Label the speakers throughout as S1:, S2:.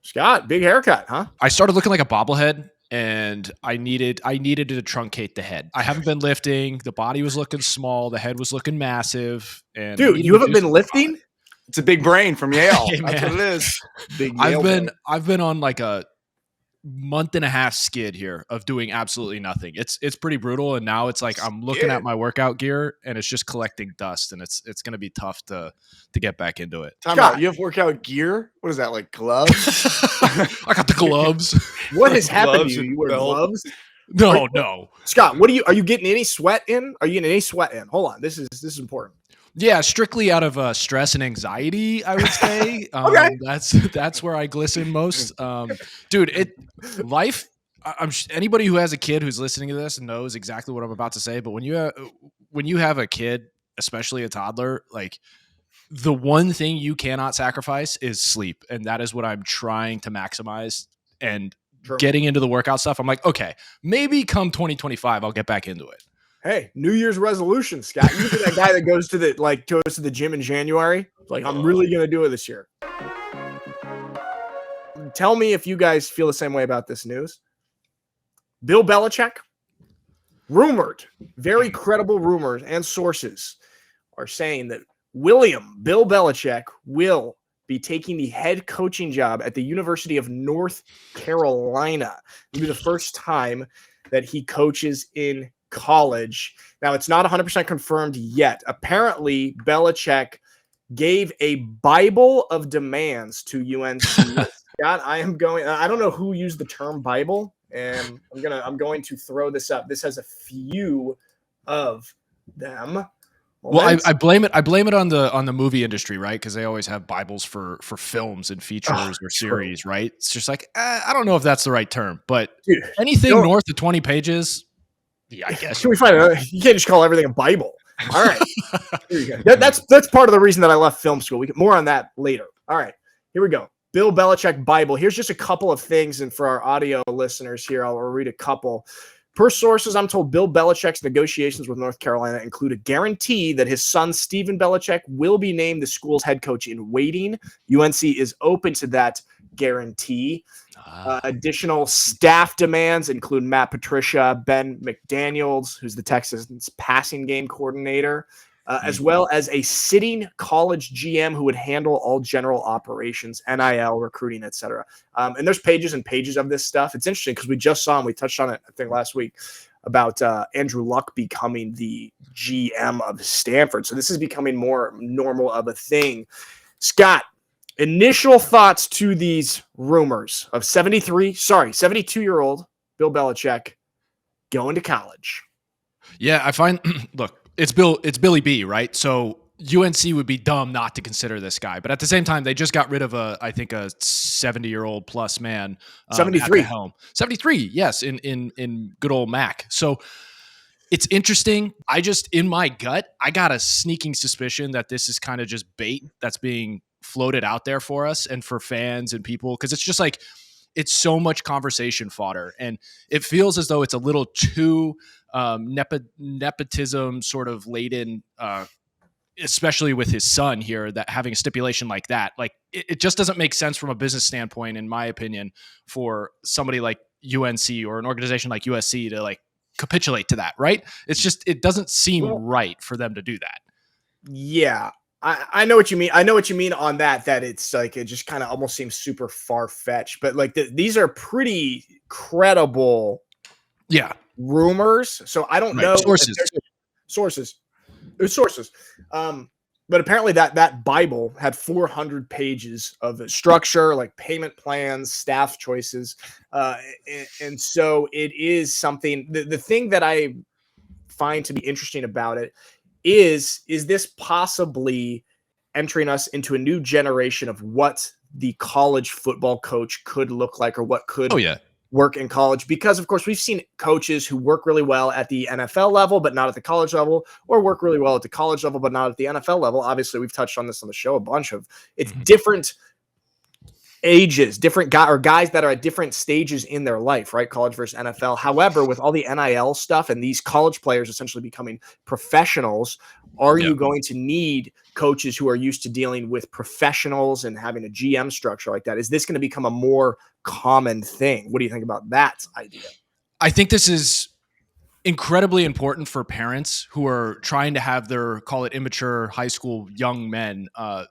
S1: Scott, big haircut, huh?
S2: I started looking like a bobblehead, and I needed to truncate the head. I haven't been lifting. The body was looking small. The head was looking massive. And
S1: Dude, you haven't been lifting?
S3: It's a big brain from Yale.
S2: Hey,
S3: That's what
S2: man.
S3: it is.
S1: Big Yale
S2: I've been on like a month and a half skid here of doing absolutely nothing. It's pretty brutal, and now it's like I'm looking at my workout gear and it's just collecting dust, and it's going to be tough to get back into it.
S3: Time out. You have workout gear? What is that, like gloves?
S2: I got the gloves.
S1: What has happened to you? You wear gloves?
S2: No.
S1: Scott, are you getting any sweat in? Are you getting any sweat in? Hold on. This is important.
S2: Yeah, strictly out of stress and anxiety, I would say.
S1: Okay.
S2: That's where I glisten most. Dude, anybody who has a kid who's listening to this knows exactly what I'm about to say. But when you have a kid, especially a toddler, like the one thing you cannot sacrifice is sleep, and that is what I'm trying to maximize. And getting into the workout stuff, I'm like, okay, maybe come 2025, I'll get back into it.
S1: Hey, New Year's resolution, Scott. You're that guy that goes to the gym in January. Like, I'm really gonna do it this year. Tell me if you guys feel the same way about this news. Bill Belichick, rumored, very credible rumors and sources are saying that Bill Belichick will be taking the head coaching job at the University of North Carolina. It'll be the first time that he coaches in college. Now, it's not 100% confirmed yet. Apparently, Belichick gave a Bible of demands to UNC. Scott, I don't know who used the term Bible, and I'm going to throw this up. This has a few of them.
S2: Well, I blame it on the movie industry, right? Because they always have Bibles for films and features or series, right? It's just like I don't know if that's the right term, but anything north of 20 pages, yeah, I guess.
S1: Can we find it? You can't just call everything a Bible. All right, here you go. That's part of the reason that I left film school. We get more on that later. All right, here we go. Bill Belichick Bible. Here's just a couple of things, and for our audio listeners here, I'll read a couple. Per sources, I'm told Bill Belichick's negotiations with North Carolina include a guarantee that his son, Stephen Belichick, will be named the school's head coach in waiting. UNC is open to that guarantee. Additional staff demands include Matt Patricia, Ben McDaniels, who's the Texans passing game coordinator, as well as a sitting college GM who would handle all general operations, NIL, recruiting, etc. And there's pages and pages of this stuff. It's interesting because we just saw him. We touched on it, I think, last week about Andrew Luck becoming the GM of Stanford. So this is becoming more normal of a thing. Scott, initial thoughts to these rumors of 72-year-old Bill Belichick going to college.
S2: Yeah, I find, look, it's Billy B, right? So UNC would be dumb not to consider this guy. But at the same time, they just got rid of a 70-year-old plus man.
S1: 73.
S2: At the helm. 73, yes, in good old Mac. So it's interesting. In my gut, I got a sneaking suspicion that this is kind of just bait that's being floated out there for us and for fans and people. Because it's just like, it's so much conversation fodder. And it feels as though it's a little too nepotism sort of laden, especially with his son here, that having a stipulation like that, like it just doesn't make sense from a business standpoint, in my opinion, for somebody like UNC or an organization like USC to like capitulate to that, right? It's just, it doesn't seem right for them to do that.
S1: Yeah. I know what you mean. I know what you mean on that it's like, it just kind of almost seems super far-fetched, but like these are pretty credible rumors. So I don't know. Sources. There's sources. But apparently that Bible had 400 pages of structure, like payment plans, staff choices. And so it is something, the thing that I find to be interesting about it is this possibly entering us into a new generation of what the college football coach could look like, or what could work in college? Because, of course, we've seen coaches who work really well at the NFL level, but not at the college level, or work really well at the college level, but not at the NFL level. Obviously, we've touched on this on the show a bunch of. It's different ages, different guys that are at different stages in their life, right? College versus NFL. However, with all the NIL stuff and these college players essentially becoming professionals, are you going to need coaches who are used to dealing with professionals and having a GM structure like that? Is this going to become a more common thing? What do you think about that idea?
S2: I think this is incredibly important for parents who are trying to have their, call it immature high school young men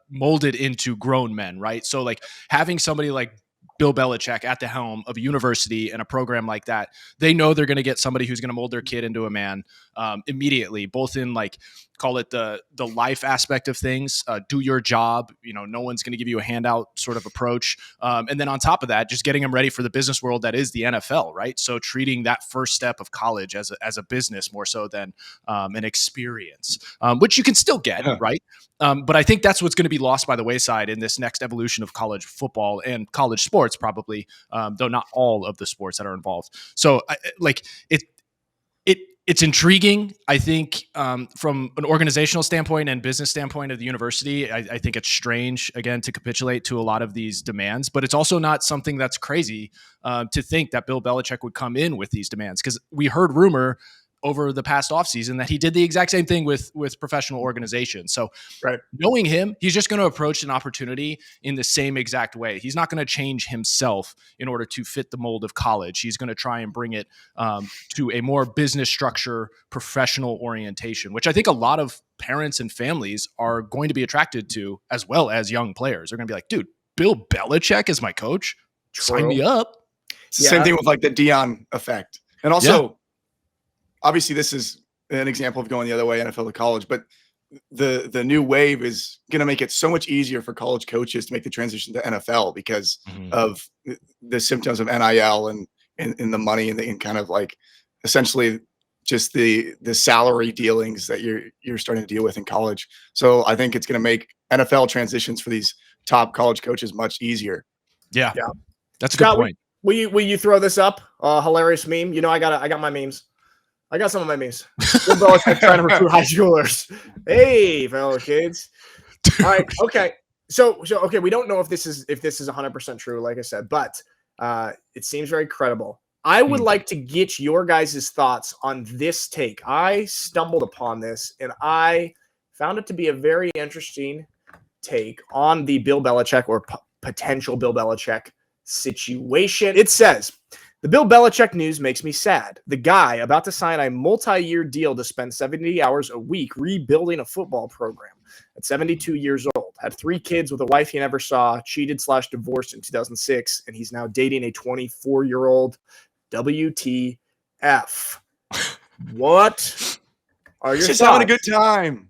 S2: molded into grown men, right? So like having somebody like Bill Belichick at the helm of a university and a program like that, they know they're going to get somebody who's going to mold their kid into a man immediately, both in like, call it the life aspect of things, do your job, no one's going to give you a handout sort of approach. And then on top of that, just getting them ready for the business world that is the NFL, right? So treating that first step of college as a business more so than an experience, which you can still get, right? But I think that's what's going to be lost by the wayside in this next evolution of college football and college sports, probably, though not all of the sports that are involved. So it's intriguing. I think from an organizational standpoint and business standpoint of the university, I think it's strange, again, to capitulate to a lot of these demands, but it's also not something that's crazy to think that Bill Belichick would come in with these demands, because we heard rumor over the past offseason that he did the exact same thing with professional organizations. So knowing him, he's just going to approach an opportunity in the same exact way. He's not going to change himself in order to fit the mold of college. He's going to try and bring it to a more business structure, professional orientation, which I think a lot of parents and families are going to be attracted to, as well as young players. They're going to be like, dude, Bill Belichick is my coach. Sign me up.
S3: It's the same thing with like the Dion effect. And also, obviously, this is an example of going the other way, NFL to college, but the new wave is going to make it so much easier for college coaches to make the transition to NFL because of the symptoms of NIL and the money and kind of like essentially just the salary dealings that you're starting to deal with in college. So I think it's going to make NFL transitions for these top college coaches much easier.
S2: Yeah. That's a
S1: Scott,
S2: good point.
S1: Will you throw this up? Hilarious meme. I got my memes. I got some of my memes. Bill Belichick trying to recruit high schoolers. Hey, fellow kids. All right. Okay. So okay. We don't know if this is 100% true, like I said, but it seems very credible. I would like to get your guys' thoughts on this take. I stumbled upon this and I found it to be a very interesting take on the Bill Belichick or potential Bill Belichick situation. It says, the Bill Belichick news makes me sad. The guy about to sign a multi-year deal to spend 70 hours a week rebuilding a football program. At 72 years old, had 3 kids with a wife he never saw, cheated/divorced in 2006, and he's now dating a 24-year-old. WTF. What are your
S3: just
S1: thoughts?
S3: having a good time.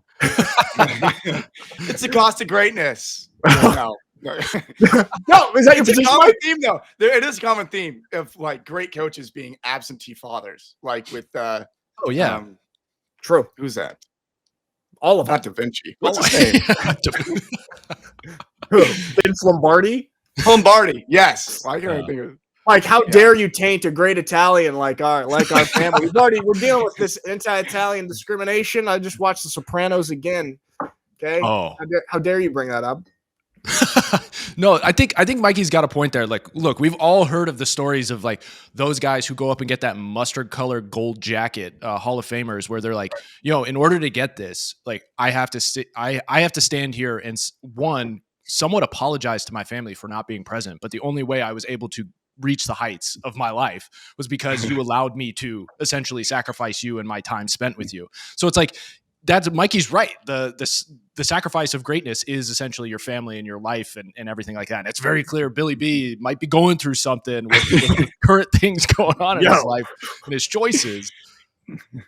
S3: It's the cost of greatness. No.
S1: No, is that your position?
S3: It's a common theme, though. It is a common theme of like great coaches being absentee fathers, like with
S1: true.
S3: Who's that?
S1: All of them.
S3: Not Da Vinci. What's his name?
S1: Who? Vince Lombardi?
S3: Lombardi. Yes. Why can't I think of?
S1: Like, how dare you taint a great Italian like our family? We're dealing with this anti-Italian discrimination. I just watched The Sopranos again. Okay.
S2: Oh.
S1: How dare you bring that up?
S2: No, I think Mikey's got a point there. Like, look, we've all heard of the stories of like those guys who go up and get that mustard colored gold jacket, Hall of Famers, where they're like, in order to get this, like, I have to I have to stand here and somewhat apologize to my family for not being present. But the only way I was able to reach the heights of my life was because you allowed me to essentially sacrifice you and my time spent with you. So it's like, that's Mikey's right. The sacrifice of greatness is essentially your family and your life and everything like that. And it's very clear Billy B might be going through something with the current things going on in his life and his choices.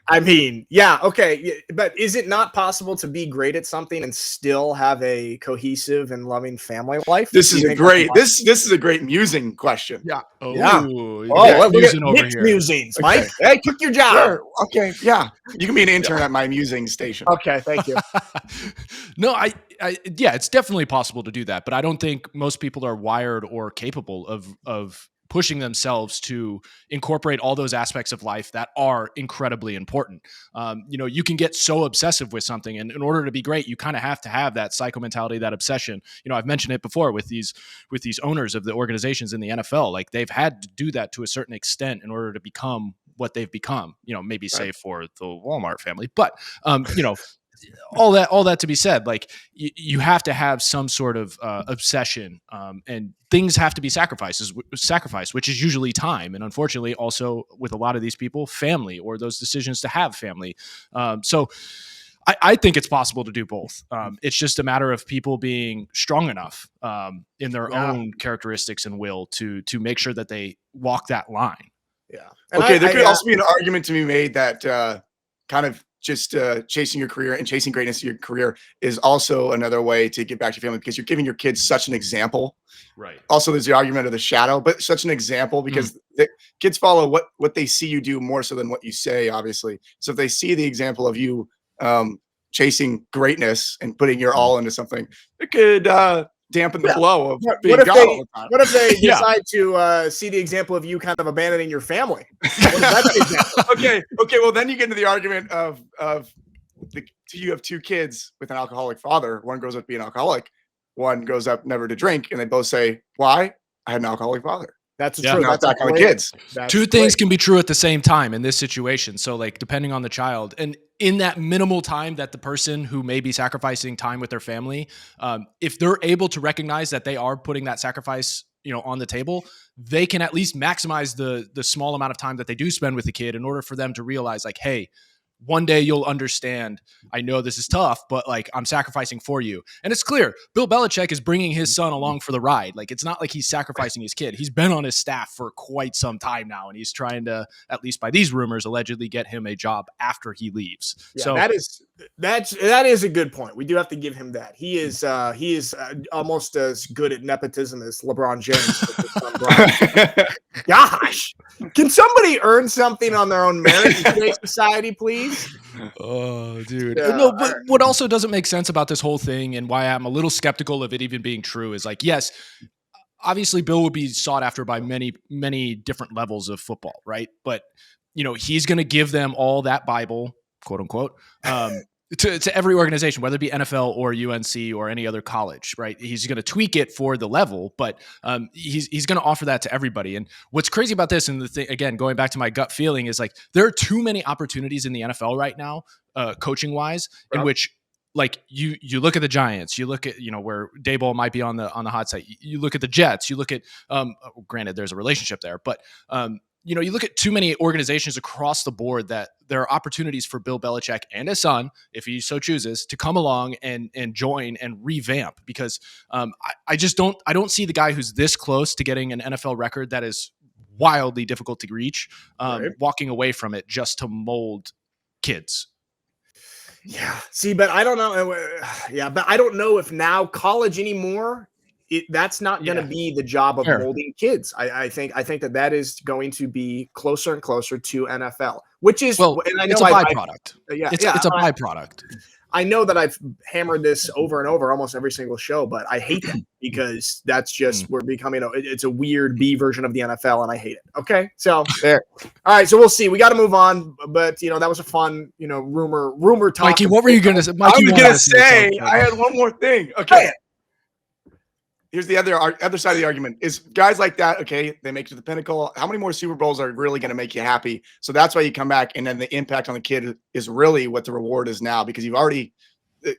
S1: I mean, yeah, okay. But is it not possible to be great at something and still have a cohesive and loving family life?
S3: This is a great musing question.
S2: Yeah. Oh,
S1: yeah.
S2: Look at
S1: over here. Musings, Mike. Okay. Hey, took your job.
S3: Sure. Okay. Yeah. You can be an intern at my musing station.
S1: Okay. Thank you.
S2: No, it's definitely possible to do that, but I don't think most people are wired or capable of pushing themselves to incorporate all those aspects of life that are incredibly important. You can get so obsessive with something, and in order to be great, you kind of have to have that psycho mentality, that obsession. I've mentioned it before with these owners of the organizations in the NFL. Like, they've had to do that to a certain extent in order to become what they've become, maybe save for the Walmart family, but all that to be said, like, you have to have some sort of obsession, and things have to be sacrificed, which is usually time, and unfortunately also with a lot of these people, family, or those decisions to have family. So I think it's possible to do both. It's just a matter of people being strong enough in their own characteristics and will to make sure that they walk that line.
S1: Yeah.
S3: And there could also be an argument to be made that kind of just chasing your career and chasing greatness in your career is also another way to get back to your family, because you're giving your kids such an example.
S2: Right.
S3: Also, there's the argument of the shadow, but such an example, because the kids follow what they see you do more so than what you say, obviously. So if they see the example of you chasing greatness and putting your all into something, it could dampen the blow of being God all the time.
S1: What if they decide to see the example of you kind of abandoning your family?
S3: Okay. Well, then you get into the argument of you have two kids with an alcoholic father. One grows up being an alcoholic. One grows up never to drink, and they both say, "Why? I had an alcoholic father."
S1: That's
S3: true.
S1: That's
S3: not that kind of kids.
S2: Two things can be true at the same time in this situation. So, like, depending on the child, and in that minimal time that the person who may be sacrificing time with their family, if they're able to recognize that they are putting that sacrifice, on the table, they can at least maximize the small amount of time that they do spend with the kid in order for them to realize, like, hey, one day you'll understand. I know this is tough, but, like, I'm sacrificing for you. And it's clear Bill Belichick is bringing his son along for the ride. Like, it's not like he's sacrificing his kid. He's been on his staff for quite some time now, and he's trying to, at least by these rumors, allegedly get him a job after he leaves.
S1: Yeah,
S2: so
S1: that is a good point. We do have to give him that. He is almost as good at nepotism as LeBron James. Gosh, can somebody earn something on their own merit in today's society, please?
S2: Oh, dude. No, but what also doesn't make sense about this whole thing, and why I'm a little skeptical of it even being true, is, like, yes, obviously Bill would be sought after by many, many different levels of football, right? But, he's going to give them all that Bible, quote unquote, to every organization, whether it be NFL or UNC or any other college, right? He's going to tweak it for the level, but he's going to offer that to everybody. And what's crazy about this, and the thing, again, going back to my gut feeling, is, like, there are too many opportunities in the NFL right now, coaching wise, in which, like, you look at the Giants, you look at, where Daboll might be on the hot site. You look at the Jets, you look at, granted, there's a relationship there, but you look at too many organizations across the board that there are opportunities for Bill Belichick and his son, if he so chooses, to come along and join and revamp, because I don't see the guy who's this close to getting an NFL record that is wildly difficult to reach, walking away from it just to mold kids.
S1: Yeah. See, but I don't know. Yeah, but I don't know if now college anymore. That's not going to be the job of molding kids. I think that is going to be closer and closer to NFL, which is, and I know
S2: it's a byproduct. It's a byproduct.
S1: I know that I've hammered this over and over almost every single show, but I hate that, because that's just we're becoming it's a weird B version of the NFL, and I hate it. Okay, so there. All right, so we'll see. We got to move on, but that was a fun rumor talk.
S2: Mikey, what were you going to say?
S3: I was going to say I had one more thing. Okay. Here's the other side of the argument is guys like that. Okay, they make it to the pinnacle. How many more Super Bowls are really going to make you happy? So that's why you come back, and then the impact on the kid is really what the reward is now, because you've already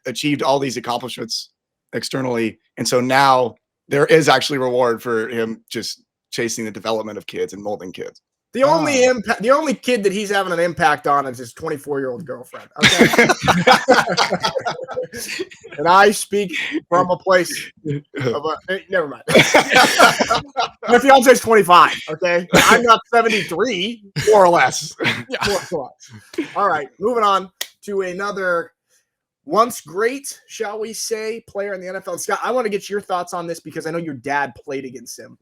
S3: achieved all these accomplishments externally, and so now there is actually reward for him just chasing the development of kids and molding kids.
S1: The only kid that he's having an impact on is his 24-year-old girlfriend. Okay. And I speak from a place of never mind. My fiance's 25. Okay. I'm not 73.
S3: More or less.
S1: More or less. All right. Moving on to another once great, shall we say, player in the NFL. Scott, I want to get your thoughts on this, because I know your dad played against him.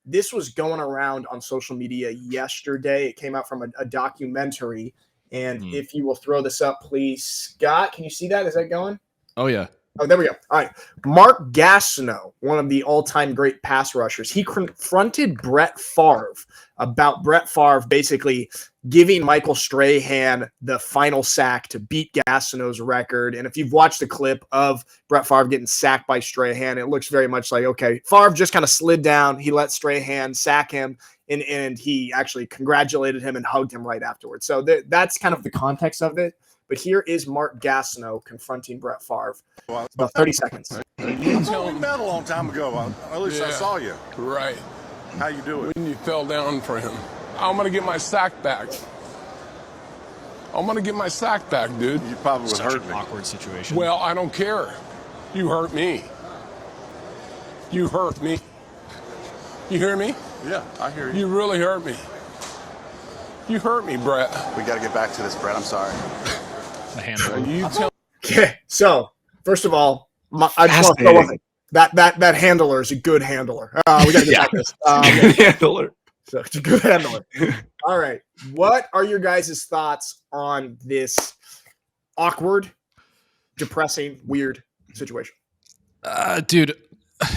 S1: This was going around on social media yesterday. It came out from a documentary. And if you will throw this up, please, Scott, can you see that? Is that going?
S2: Oh, yeah.
S1: Oh, there we go. All right. Mark Gastineau, one of the all-time great pass rushers, he confronted Brett Favre about Brett Favre basically giving Michael Strahan the final sack to beat Gastineau's record. And if you've watched the clip of Brett Favre getting sacked by Strahan, it looks very much like, okay, Favre just kind of slid down. He let Strahan sack him, and he actually congratulated him and hugged him right afterwards. So that's kind of the context of it. But here is Mark Gastineau confronting Brett Favre. It's about 30 seconds.
S4: We met a long time ago. At least I saw you.
S5: Right.
S4: How you doing?
S5: When you fell down for him. I'm going to get my sack back. I'm going to get my sack back, dude.
S4: You probably would
S2: Such
S4: hurt
S2: an
S4: me.
S2: awkward situation.
S5: Well, I don't care. You hurt me. You hurt me. You hear me?
S4: Yeah, I hear you.
S5: You really hurt me. You hurt me, Brett.
S4: We got to get back to this, Brett. I'm sorry.
S2: The handle.
S5: You tell
S1: Okay, so first of all, I just want to throw one thing. That handler is a good handler. We got to get back to this.
S3: Handler.
S1: So it's a good handler. All right. What are your guys' thoughts on this awkward, depressing, weird situation?
S2: Dude,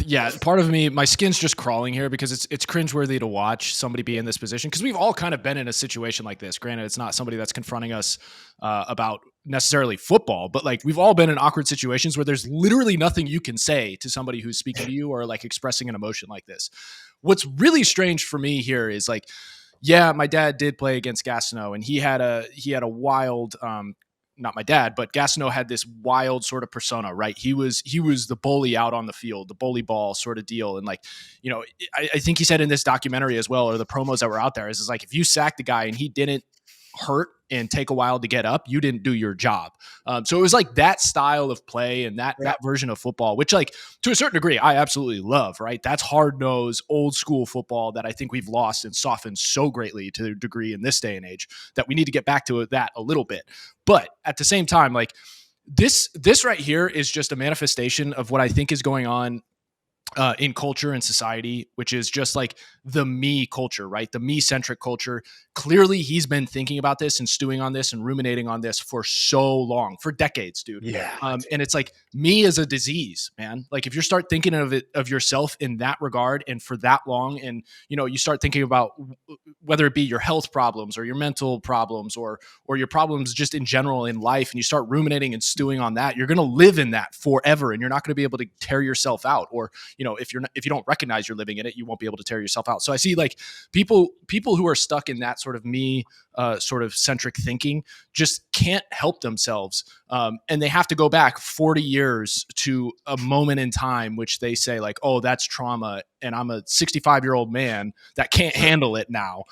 S2: yeah, part of me, my skin's just crawling here because it's cringeworthy to watch somebody be in this position because we've all kind of been in a situation like this. Granted, it's not somebody that's confronting us about necessarily football, but like we've all been in awkward situations where there's literally nothing you can say to somebody who's speaking to you or like expressing an emotion like this. What's really strange for me here is like, yeah, my dad did play against Gastineau and he had a wild, not my dad, but Gastineau had this wild sort of persona, right? He was the bully out on the field, the bully ball sort of deal. And like, you know, I think he said in this documentary as well, or the promos that were out there is like, if you sacked the guy and he didn't hurt and take a while to get up, you didn't do your job. So it was like that style of play and that version of football, which like to a certain degree, I absolutely love, right? That's hard-nosed, old school football that I think we've lost and softened so greatly to a degree in this day and age that we need to get back to that a little bit. But at the same time, like this right here is just a manifestation of what I think is going on in culture and society, which is just like the me culture, right? The me-centric culture. Clearly, he's been thinking about this and stewing on this and ruminating on this for so long, for decades, dude.
S1: Yeah.
S2: And it's like me is a disease, man. Like if you start thinking of yourself in that regard and for that long, and you know, you start thinking about whether it be your health problems or your mental problems or your problems just in general in life, and you start ruminating and stewing on that, you're going to live in that forever, and you're not going to be able to tear yourself out. Or you know, if you don't recognize you're living in it, you won't be able to tear yourself out. So I see like people who are stuck in that sort of me sort of centric thinking just can't help themselves. And they have to go back 40 years to a moment in time, which they say like, oh, that's trauma. And I'm a 65-year-old man that can't handle it now.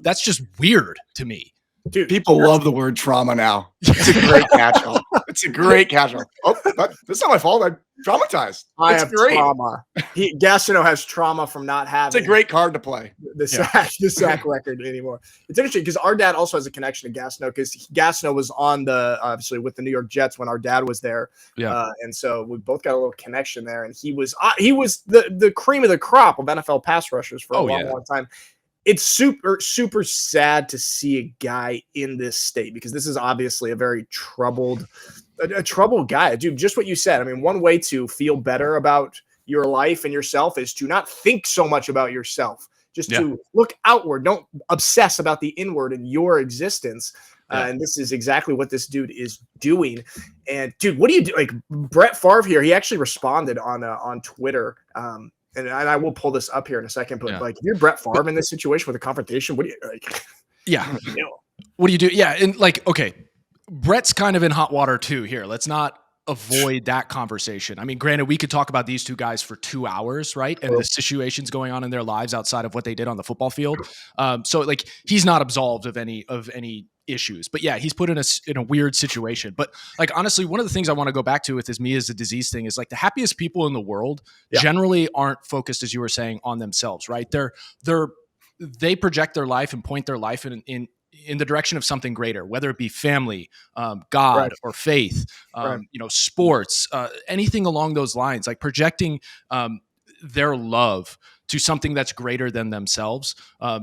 S2: That's just weird to me.
S3: Dude, people love the word trauma now. It's a great catch-all. It's a great catch-all. Oh, that's not my fault. I'm traumatized.
S1: I
S3: It's
S1: have
S3: great.
S1: trauma. Gastineau has trauma from not having
S3: It's a great card to play.
S1: the sack record anymore. It's interesting because our dad also has a connection to Gastineau because Gastineau was on obviously with the New York Jets when our dad was there. Yeah. And so we both got a little connection there. And he was the cream of the crop of NFL pass rushers for a long time. It's super, super sad to see a guy in this state because this is obviously a very troubled guy. Dude, just what you said. I mean, one way to feel better about your life and yourself is to not think so much about yourself, just to look outward. Don't obsess about the inward in your existence. And this is exactly what this dude is doing. And dude, what do you do? Like Brett Favre here, he actually responded on Twitter. And I will pull this up here in a second, but like if you're Brett Favre in this situation with a confrontation, what do you like?
S2: Yeah. What do you do? Yeah. And like, okay, Brett's kind of in hot water too here. Let's not avoid that conversation. I mean, granted, we could talk about these two guys for 2 hours, right? And the situations going on in their lives outside of what they did on the football field. So like he's not absolved of any issues, but yeah, he's put in a weird situation. But like, honestly, one of the things I want to go back to with this me as a disease thing is like the happiest people in the world generally aren't focused, as you were saying, on themselves, right? They project their life and point their life in the direction of something greater, whether it be family, God, or faith, you know, sports, anything along those lines, like projecting their love to something that's greater than themselves.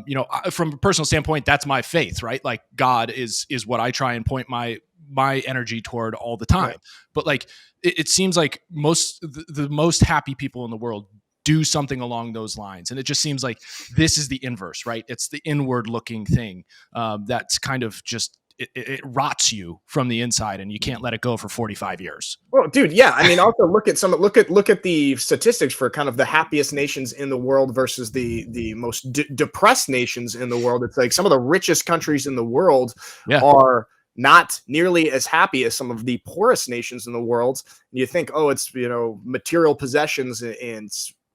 S2: You know, from a personal standpoint, that's my faith, right? Like God is what I try and point my my energy toward all the time.
S1: Right.
S2: But like, it seems like the most happy people in the world do something along those lines. And it just seems like this is the inverse, right? It's the inward looking thing that's kind of just, it rots you from the inside and you can't let it go for 45 years.
S1: Well, dude, yeah. I mean, also look at the statistics for kind of the happiest nations in the world versus the most depressed nations in the world. It's like some of the richest countries in the world are not nearly as happy as some of the poorest nations in the world. And you think, oh, it's, material possessions and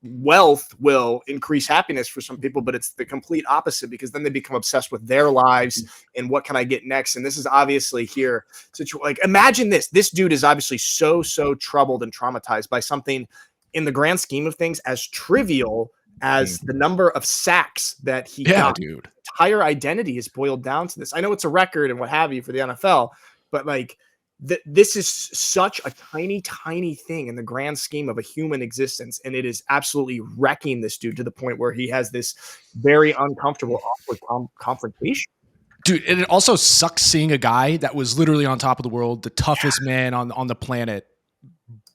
S1: wealth will increase happiness for some people, but it's the complete opposite, because then they become obsessed with their lives and what can I get next. And this is obviously here. Like, imagine this dude is obviously so troubled and traumatized by something in the grand scheme of things as trivial as the number of sacks that he got.
S2: Dude.
S1: Entire identity is boiled down to this. I know it's a record and what have you for the NFL, but like, this is such a tiny thing in the grand scheme of a human existence, and it is absolutely wrecking this dude to the point where he has this very uncomfortable, awkward confrontation.
S2: Dude, and it also sucks seeing a guy that was literally on top of the world, the toughest man on the planet,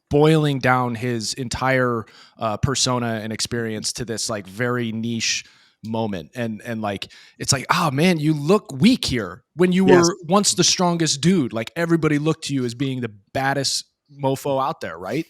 S2: boiling down his entire persona and experience to this like very niche moment. And like, it's like, oh man, you look weak here when you were once the strongest dude. Like, everybody looked to you as being the baddest mofo out there, right?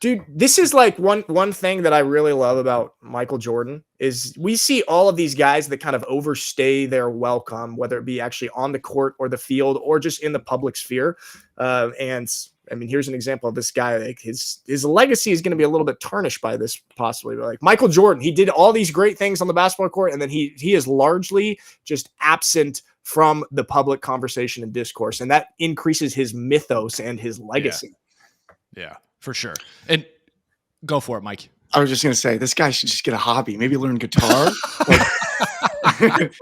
S1: Dude, this is like one thing that I really love about Michael Jordan is we see all of these guys that kind of overstay their welcome, whether it be actually on the court or the field or just in the public sphere. And I mean, here's an example of this guy. Like his legacy is going to be a little bit tarnished by this, possibly. But like Michael Jordan, he did all these great things on the basketball court, and then he is largely just absent from the public conversation and discourse, and that increases his mythos and his legacy.
S2: Yeah, for sure. And go for it, Mike.
S3: I was just going to say, this guy should just get a hobby. Maybe learn guitar.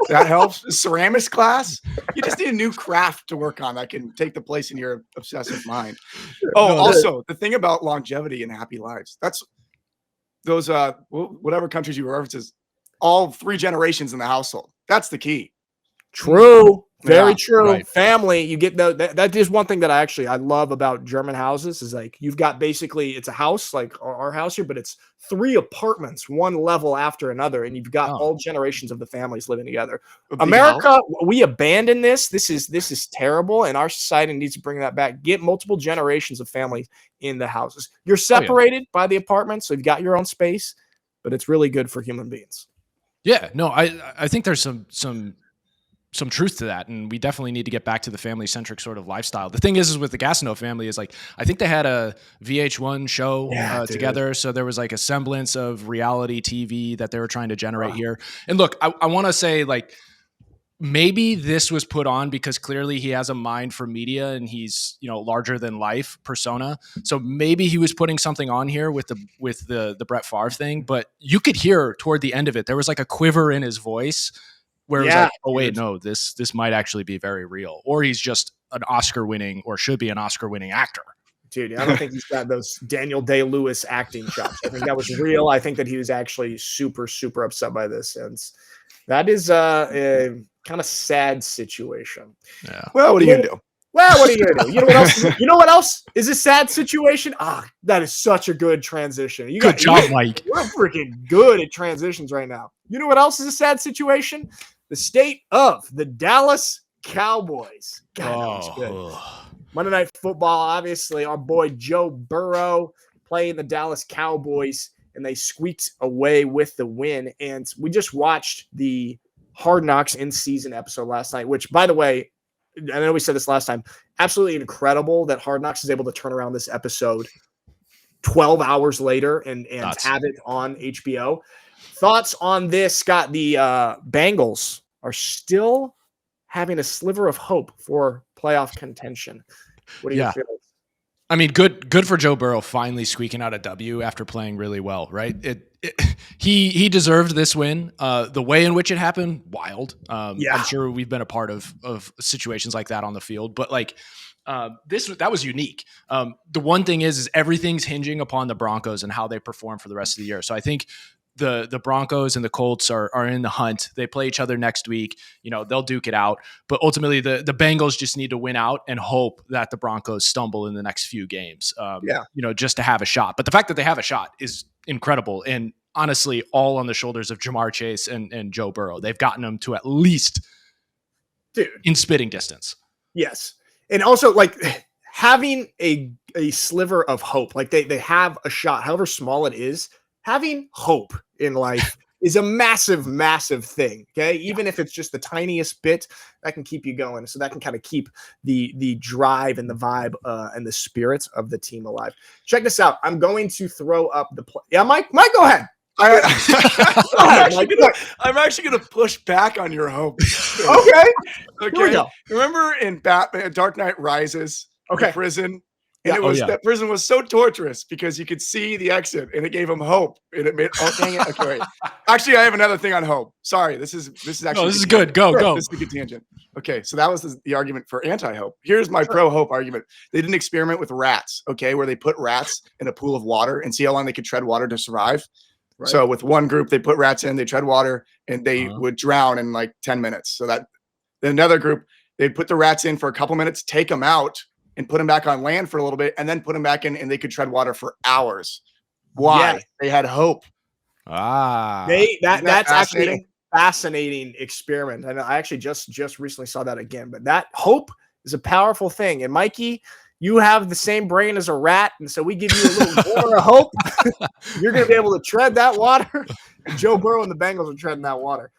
S3: That helps. Ceramics class. You just need a new craft to work on that can take the place in your obsessive mind. Oh, also the thing about longevity and happy lives. That's those whatever countries you references, all 3 generations in the household. That's the key.
S1: True. Very true.
S2: Right.
S1: Family, you get that is one thing that I love about German houses is like you've got basically it's a house like our house here, but it's 3 apartments, one level after another, and you've got all generations of the families living together. America, we abandon this. This is terrible, and our society needs to bring that back. Get multiple generations of families in the houses. You're separated by the apartments, so you've got your own space, but it's really good for human beings.
S2: Yeah, no, I think there's some truth to that, and we definitely need to get back to the family-centric sort of lifestyle. The thing is with the Gastineau family is like, I think they had a VH1 show together, so there was like a semblance of reality TV that they were trying to generate here. And look, I want to say like, maybe this was put on because clearly he has a mind for media and he's, larger than life persona. So maybe he was putting something on here with the Brett Favre thing, but you could hear toward the end of it, there was like a quiver in his voice where it was like, oh wait, no, this might actually be very real, or he's just an Oscar-winning or should be an Oscar-winning actor.
S1: Dude, I don't think he's got those Daniel Day-Lewis acting chops. I think that was real. I think that he was actually super upset by this, and that is a kind of sad situation.
S3: Yeah. Well, what are you gonna do?
S1: Well, what are you gonna do? You know what else? You know what else is a sad situation? That is such a good transition.
S2: Good job, Mike.
S1: We're freaking good at transitions right now. You know what else is a sad situation? The state of the Dallas Cowboys. God, that was good. Monday Night Football, obviously, our boy Joe Burrow playing the Dallas Cowboys, and they squeaked away with the win. And we just watched the Hard Knocks in-season episode last night, which, by the way, I know we said this last time, absolutely incredible that Hard Knocks is able to turn around this episode 12 hours later and have it on HBO. Thoughts on this, Scott? The Bengals are still having a sliver of hope for playoff contention. What do you feel?
S2: I mean, good for Joe Burrow finally squeaking out a W after playing really well, right? He deserved this win. The way in which it happened, wild. I'm sure we've been a part of situations like that on the field, but like that was unique. The one thing is everything's hinging upon the Broncos and how they perform for the rest of the year. So I think the Broncos and the Colts are in the hunt. They play each other next week. They'll duke it out. But ultimately, the Bengals just need to win out and hope that the Broncos stumble in the next few games. Just to have a shot. But the fact that they have a shot is incredible. And honestly, all on the shoulders of Jamar Chase and Joe Burrow. They've gotten them to at least in spitting distance.
S1: Yes. And also, like, having a sliver of hope, like they have a shot, however small it is, having hope in life is a massive, massive thing. Okay. Even if it's just the tiniest bit, that can keep you going. So that can kind of keep the drive and the vibe and the spirit of the team alive. Check this out. I'm going to throw up the play. Yeah, Mike, go ahead.
S3: I'm actually going to push back on your hope.
S1: Okay.
S3: Okay.
S1: Here we go.
S3: Remember in Batman, Dark Knight Rises,
S1: okay,
S3: the prison, and that prison was so torturous because you could see the exit, and it gave him hope, and it made dang it. Okay, wait. Actually, I have another thing on hope. Sorry, this is actually
S2: this is good. Go.
S3: This is a good tangent. Okay, so that was the argument for anti-hope. Here's my pro-hope argument. They did an experiment with rats. Okay, where they put rats in a pool of water and see how long they could tread water to survive. Right. So with one group, they put rats in, they tread water, and they would drown in like 10 minutes. So that then another group, they'd put the rats in for a couple minutes, take them out, and put them back on land for a little bit, and then put them back in, and they could tread water for hours. Why? Yeah. They had hope.
S1: That's actually a fascinating experiment. And I actually just recently saw that again. But that hope is a powerful thing. And Mikey, you have the same brain as a rat, and so we give you a little more hope. You're going to be able to tread that water. And Joe Burrow and the Bengals are treading that water.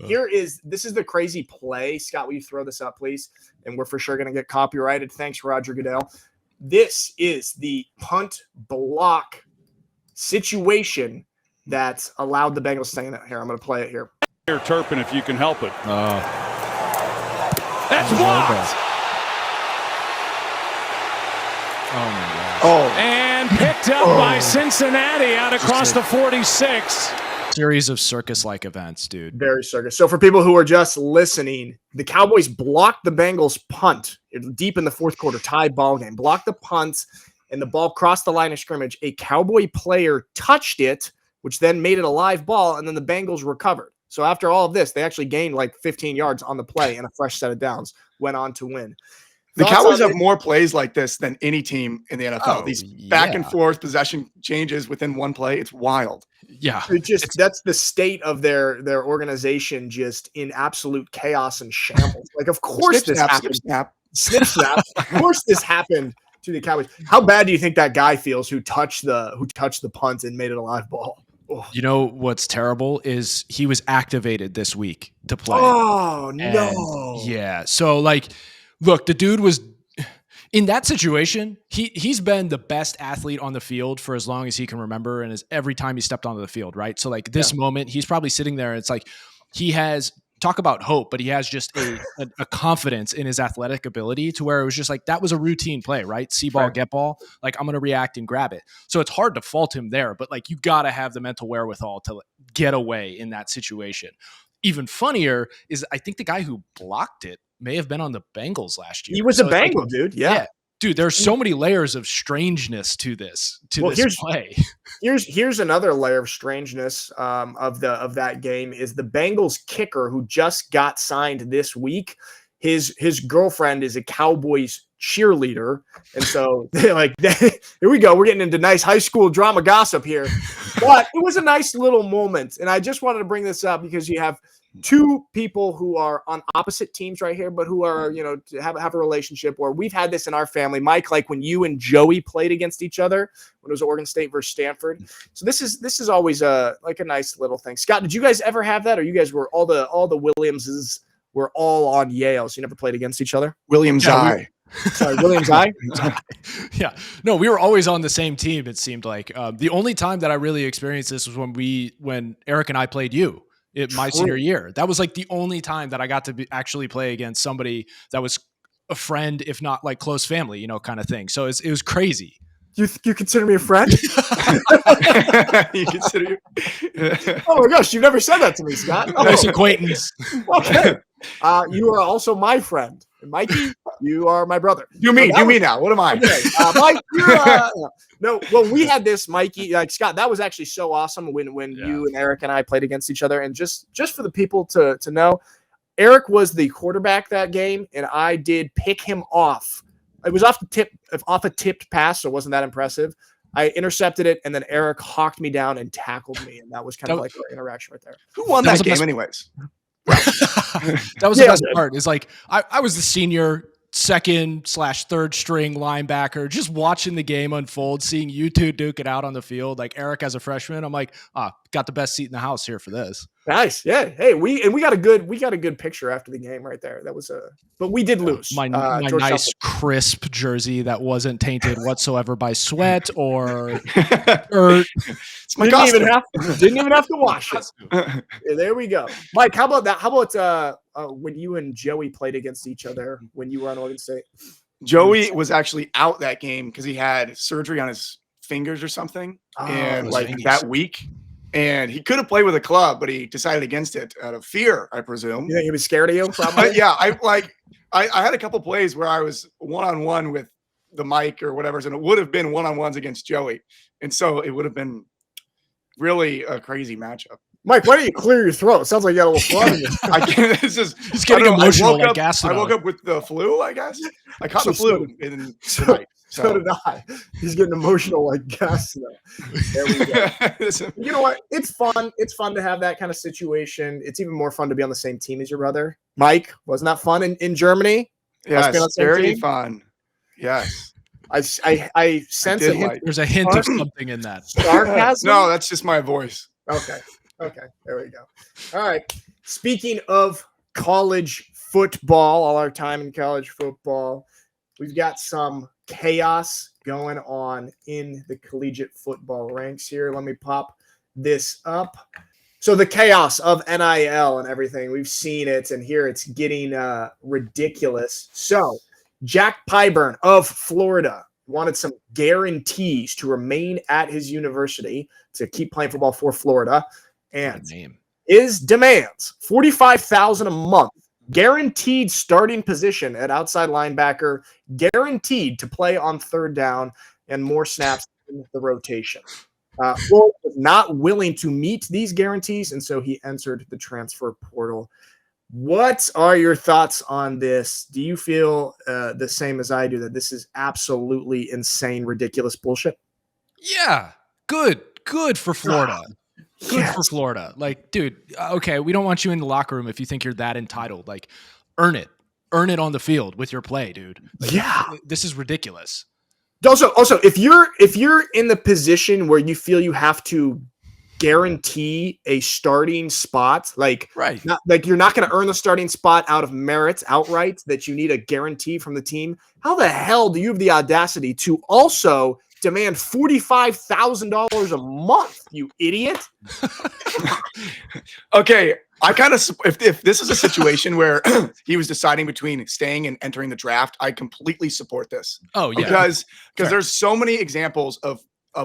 S1: This is the crazy play. Scott, will you throw this up, please? And we're for sure going to get copyrighted. Thanks, Roger Goodell. This is the punt block situation that allowed the Bengals to stay in it. Here, I'm going to play it here.
S6: Here, Turpin, if you can help it. That's blocked.
S2: Oh, my gosh.
S6: Oh. And picked up by Cincinnati out across the 46.
S2: Series of circus-like events, dude.
S1: Very circus. So for people who are just listening, the Cowboys blocked the Bengals punt deep in the fourth quarter, tie ball game. Blocked the punt, and the ball crossed the line of scrimmage. A Cowboy player touched it, which then made it a live ball, and then the Bengals recovered. So after all of this, they actually gained like 15 yards on the play and a fresh set of downs, went on to win.
S3: The Cowboys have more plays like this than any team in the NFL. These back and forth possession changes within one play. It's wild.
S2: Yeah.
S1: That's the state of their organization, just in absolute chaos and shambles. Like, of course this happened. Snip snap. Of course this happened to the Cowboys. How bad do you think that guy feels who touched the punt and made it a live ball? Oh.
S2: You know what's terrible is he was activated this week to play.
S1: Oh, no.
S2: Yeah. So, like, look, the dude was in that situation. He's been the best athlete on the field for as long as he can remember, and every time he stepped onto the field, right? So, like, this moment, he's probably sitting there. And it's like he has talk about hope, but he has just a confidence in his athletic ability to where it was just like that was a routine play, right? See ball, get ball. Like, I'm going to react and grab it. So it's hard to fault him there, but like you got to have the mental wherewithal to get away in that situation. Even funnier is I think the guy who blocked it may have been on the Bengals last year.
S1: He was a Bengal, dude. Yeah.
S2: Dude, there's so many layers of strangeness to this play.
S1: Here's another layer of strangeness of that game is the Bengals kicker who just got signed this week. His girlfriend is a Cowboys cheerleader, and so like here we go. We're getting into nice high school drama gossip here, but it was a nice little moment, and I just wanted to bring this up because you have two people who are on opposite teams right here, but who are, have a relationship where we've had this in our family. Mike, like when you and Joey played against each other when it was Oregon State versus Stanford. So this is always a nice little thing. Scott, did you guys ever have that? Or you guys were all the Williamses were all on Yale, so you never played against each other?
S3: Williams I.
S1: Williams I?
S2: Yeah. No, we were always on the same team, it seemed like. The only time that I really experienced this was when Eric and I played you. My senior year. That was like the only time that I got to actually play against somebody that was a friend, if not like close family, kind of thing. So it was crazy.
S1: You consider me a friend?
S3: You consider
S1: Oh my gosh, you've never said that to me, Scott.
S2: Nice acquaintance.
S1: Okay. You are also my friend. And Mikey, You are my brother.
S3: Do me now. What am I?
S1: Okay. Mike, no. Well, we had this, Mikey, like Scott. That was actually so awesome when you and Eric and I played against each other. And just for the people to know, Eric was the quarterback that game, and I did pick him off. It was off a tipped pass, so it wasn't that impressive. I intercepted it, and then Eric hawked me down and tackled me, and that was kind of like our interaction right there.
S3: Who won that game, anyways?
S2: That was the best part. Is like I was the senior, second/third string linebacker, just watching the game unfold, seeing you two duke it out on the field. Like Eric as a freshman, I'm like, got the best seat in the house here for this.
S1: Nice, yeah. Hey, we got a good picture after the game right there. That was but we did lose.
S2: My nice crisp jersey that wasn't tainted whatsoever by sweat or
S3: It's my
S1: didn't even have to wash it. Yeah, there we go. Mike, how about that? How about when you and Joey played against each other when you were on Oregon State?
S3: Joey was actually out that game because he had surgery on his fingers or something, and that week. And he could have played with a club, but he decided against it out of fear, I presume.
S1: You think he was scared of you? Probably.
S3: Yeah, I had a couple plays where I was one-on-one with the Mike or whatever, and it would have been one-on-ones against Joey, and so it would have been really a crazy matchup.
S1: Mike, why don't you clear your throat? It sounds like you got a little fun.
S3: I can't. He's
S2: getting emotional like Gastineau.
S3: I woke up with the flu, I guess. I caught the flu tonight.
S1: So did I. He's getting emotional like Gastineau. There we go. You know what? It's fun. It's fun to have that kind of situation. It's even more fun to be on the same team as your brother. Mike, wasn't that fun in Germany?
S3: Yes, very fun. Yes.
S1: I sense a hint.
S2: There's a hint of something in that.
S1: Sarcasm?
S3: No, that's just my voice.
S1: Okay. There we go. All right. Speaking of college football, all our time in college football, we've got some chaos going on in the collegiate football ranks here. Let me pop this up. So the chaos of NIL and everything, we've seen it, and here it's getting ridiculous. So Jack Pyburn of Florida wanted some guarantees to remain at his university to keep playing football for Florida, and his demands $45,000 a month. Guaranteed starting position at outside linebacker, guaranteed to play on third down, and more snaps in the rotation. Florida was not willing to meet these guarantees, and so he entered the transfer portal. What are your thoughts on this? Do you feel the same as I do, that this is absolutely insane, ridiculous bullshit?
S2: Yeah, good for Florida. Good for Florida. Like, dude, okay, we don't want you in the locker room if you think you're that entitled. Like, earn it on the field with your play, dude. Like, this is ridiculous.
S1: Also, if you're in the position where you feel you have to guarantee a starting spot, like you're not going to earn the starting spot out of merit outright, that you need a guarantee from the team, how the hell do you have the audacity to also demand $45,000 a month, you idiot?
S3: Okay, I kind of, if this is a situation where he was deciding between staying and entering the draft, I completely support this.
S2: Oh yeah,
S3: because there's so many examples of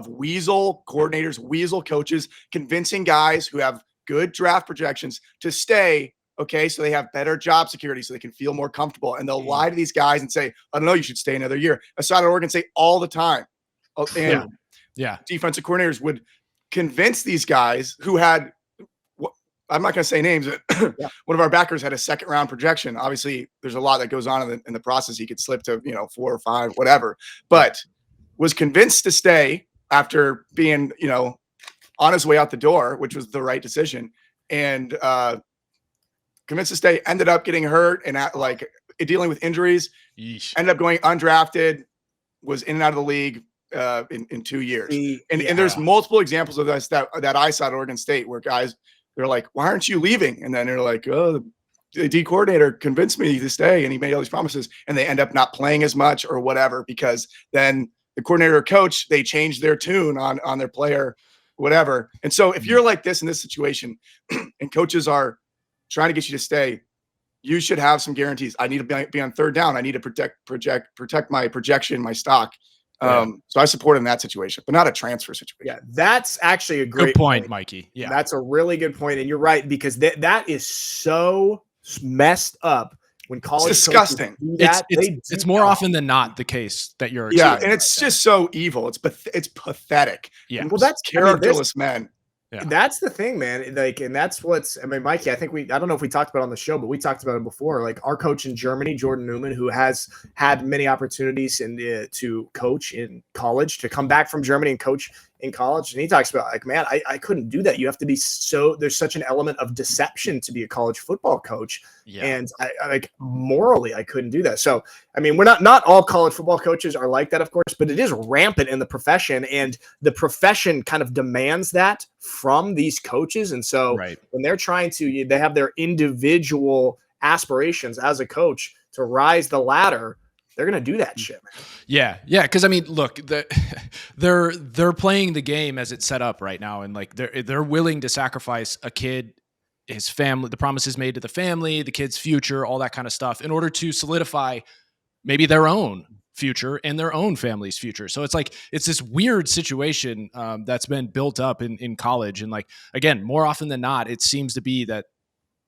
S3: weasel coordinators, weasel coaches convincing guys who have good draft projections to stay. Okay, so they have better job security, so they can feel more comfortable, and they'll lie to these guys and say, "I don't know, you should stay another year." I saw it at Oregon State all the time. And defensive coordinators would convince these guys who had, I'm not going to say names, but one of our backers had a second round projection. Obviously, there's a lot that goes on in the process. He could slip to 4 or 5, whatever, but was convinced to stay after being on his way out the door, which was the right decision, and convinced to stay. Ended up getting hurt and dealing with injuries.
S2: Yeesh.
S3: Ended up going undrafted. Was in and out of the league in 2 years. And there's multiple examples of this that I saw at Oregon State where guys, they're like, "Why aren't you leaving?" And then they're like, "Oh, the D coordinator convinced me to stay, and he made all these promises," and they end up not playing as much or whatever, because then the coordinator or coach, they change their tune on their player, whatever. And so if you're like this in this situation and coaches are trying to get you to stay, you should have some guarantees. I need to be on third down. I need to protect my projection, my stock. So I support in that situation, but not a transfer situation.
S1: Yeah, that's actually a great
S2: point, Mikey. Yeah,
S1: that's a really good point, and you're right, because that is so messed up when college
S3: It's disgusting.
S1: coaches do that,
S2: It's more often than not the case that you're
S3: Yeah,
S2: experiencing
S3: and it's
S2: right
S3: just so evil. It's pathetic.
S2: Yeah.
S1: Well, that's
S3: Characterless men.
S2: Yeah.
S1: That's the thing, man. Like, and that's what's. I mean, Mikey. I don't know if we talked about it on the show, but we talked about it before. Like our coach in Germany, Jordan Newman, who has had many opportunities to coach in college, to come back from Germany and coach in college, and he talks about like, man, I couldn't do that. You have to be there's such an element of deception to be a college football coach, and I like morally I couldn't do that. So I mean, we're not all college football coaches are like that, of course, but it is rampant in the profession, and the profession kind of demands that from these coaches. And so when they're trying to, they have their individual aspirations as a coach to rise the ladder. They're gonna do that shit, man.
S2: Yeah. Because I mean, look, they're playing the game as it's set up right now, and like they're willing to sacrifice a kid, his family, the promises made to the family, the kid's future, all that kind of stuff, in order to solidify maybe their own future and their own family's future. So it's like it's this weird situation that's been built up in college, and like again, more often than not, it seems to be that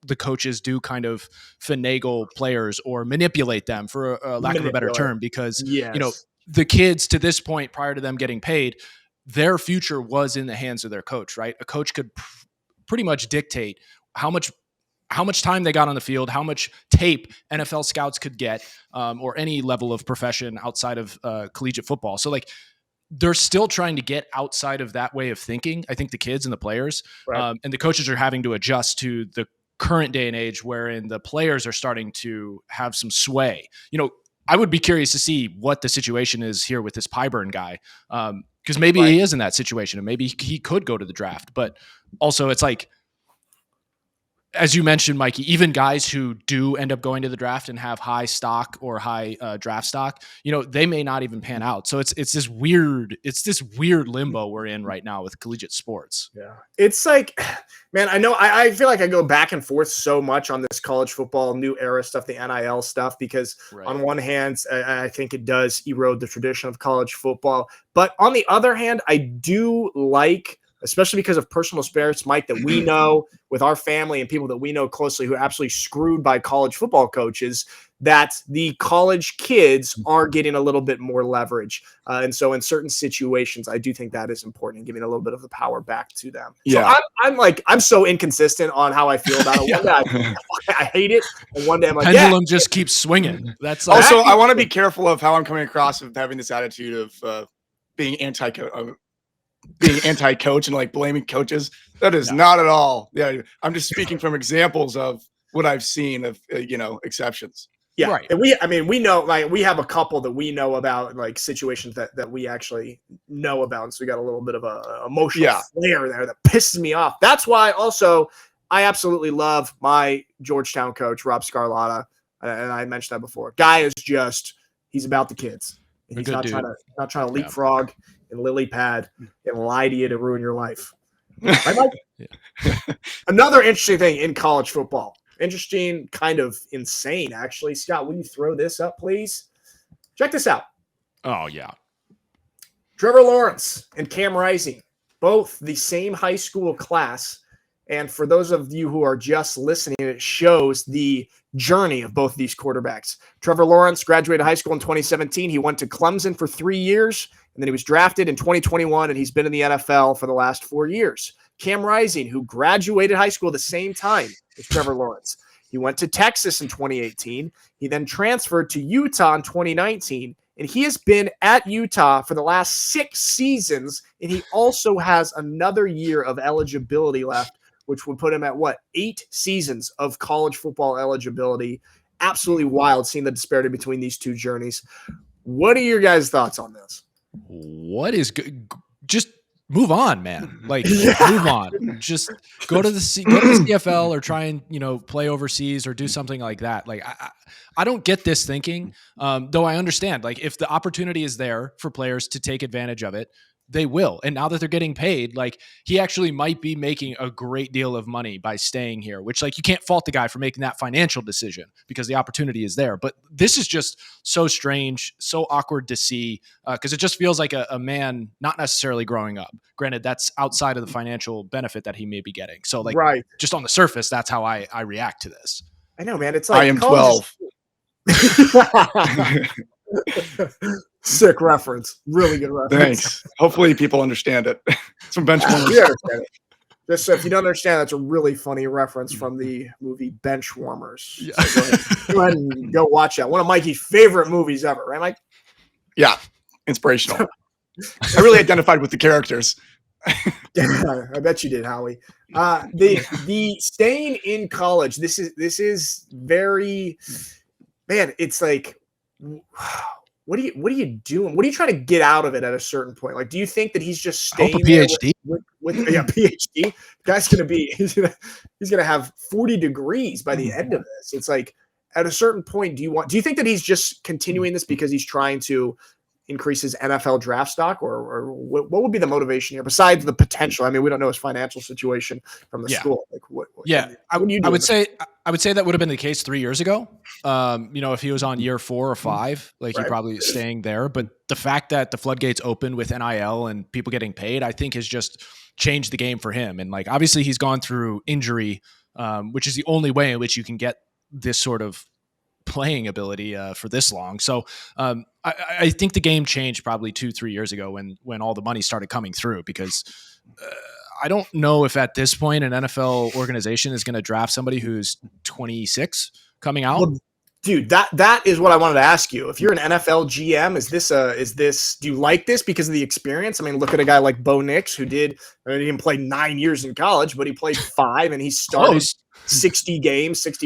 S2: the coaches do kind of finagle players or manipulate them, for a lack of a better term, because you know, the kids to this point, prior to them getting paid, their future was in the hands of their coach, right? A coach could pretty much dictate how much time they got on the field, how much tape NFL scouts could get, or any level of profession outside of collegiate football. So like, they're still trying to get outside of that way of thinking, I think, the kids and the players, and the coaches are having to adjust to the current day and age, wherein the players are starting to have some sway. You know, I would be curious to see what the situation is here with this Pyburn guy, because maybe he is in that situation, and maybe he could go to the draft. But also, it's like, as you mentioned, Mikey, even guys who do end up going to the draft and have high stock or high draft stock, you know, they may not even pan out. So it's this weird limbo we're in right now with collegiate sports.
S1: Yeah. It's like, man, I know I feel like I go back and forth so much on this college football new era stuff, the NIL stuff, because on one hand, I think it does erode the tradition of college football. But on the other hand, I do like, especially because of personal experience, Mike, that we know with our family and people that we know closely who are absolutely screwed by college football coaches, that the college kids are getting a little bit more leverage. And so in certain situations, I do think that is important, and giving a little bit of the power back to them.
S3: Yeah.
S1: So I'm so inconsistent on how I feel about it. One day I hate it, and one day I'm like,
S2: pendulum just keeps swinging. That's
S3: also, I want to be careful of how I'm coming across of having this attitude of being anti-coach and like blaming coaches. That is not at all. Yeah, I'm just speaking from examples of what I've seen of exceptions.
S1: Yeah, right. And we know, like, we have a couple that we know about, like, situations that we actually know about, and so we got a little bit of a emotional flair there that pisses me off. That's why also I absolutely love my Georgetown coach, Rob Scarlatta, and I mentioned that before. Guy is just, he's about the kids, and he's not trying to leapfrog and lily pad and lie to you to ruin your life. Another interesting thing in college football. Interesting, kind of insane, actually. Scott, will you throw this up, please? Check this out.
S2: Oh, yeah.
S1: Trevor Lawrence and Cam Rising, both the same high school class. And for those of you who are just listening, it shows the journey of both these quarterbacks. Trevor Lawrence graduated high school in 2017. He went to Clemson for 3 years, and then he was drafted in 2021, and he's been in the NFL for the last 4 years. Cam Rising, who graduated high school at the same time as Trevor Lawrence. He went to Texas in 2018. He then transferred to Utah in 2019, and he has been at Utah for the last 6 seasons, and he also has another year of eligibility left, which would put him at 8 seasons of college football eligibility. Absolutely wild seeing the disparity between these two journeys. What are your guys' thoughts on this?
S2: What is good? Just move on, man. Like, move on. Just go to the CFL or try and, play overseas or do something like that. Like, I don't get this thinking, though I understand. Like, if the opportunity is there for players to take advantage of it, they will. And now that they're getting paid, like, he actually might be making a great deal of money by staying here, which, like, you can't fault the guy for making that financial decision because the opportunity is there. But this is just so strange, so awkward to see, because it just feels like a man not necessarily growing up. Granted, that's outside of the financial benefit that he may be getting. So, like, just on the surface, that's how I react to this.
S1: I know, man. It's like
S3: I am 12.
S1: Sick reference. Really good reference.
S3: Thanks. Hopefully people understand it. Some bench
S1: We
S3: warmers.
S1: understand it. Just so if you don't understand, that's a really funny reference from the movie Bench Warmers.
S2: Yeah.
S1: So go ahead and go watch that. One of Mikey's favorite movies ever, right, Mike?
S3: Yeah, inspirational. I really identified with the characters.
S1: I bet you did, Howie. The staying in college. This is very, man. It's like, what are you doing? What are you trying to get out of it at a certain point? Like, do you think that he's just
S2: I hope
S1: staying
S2: a
S1: there
S2: PhD.
S1: with PhD? Guy's he's gonna have 40 degrees by the end of this. It's like, at a certain point, do you think that he's just continuing this because he's trying to increase his NFL draft stock, or what would be the motivation here besides the potential? I mean, we don't know his financial situation from the school. Like, what
S2: I would say that would have been the case 3 years ago. If he was on year 4 or 5, like
S1: Right.
S2: he probably staying there. But the fact that the floodgates open with NIL and people getting paid, I think has just changed the game for him. And like, obviously he's gone through injury, which is the only way in which you can get this sort of playing ability for this long. So I think the game changed probably 2-3 years ago when all the money started coming through, because I don't know if at this point an NFL organization is going to draft somebody who's 26 coming out.
S1: Well, dude, that is what I wanted to ask you. If you're an NFL GM, do you like this because of the experience? I mean, look at a guy like Bo Nix, who didn't play 9 years in college, but he played 5 and he started 60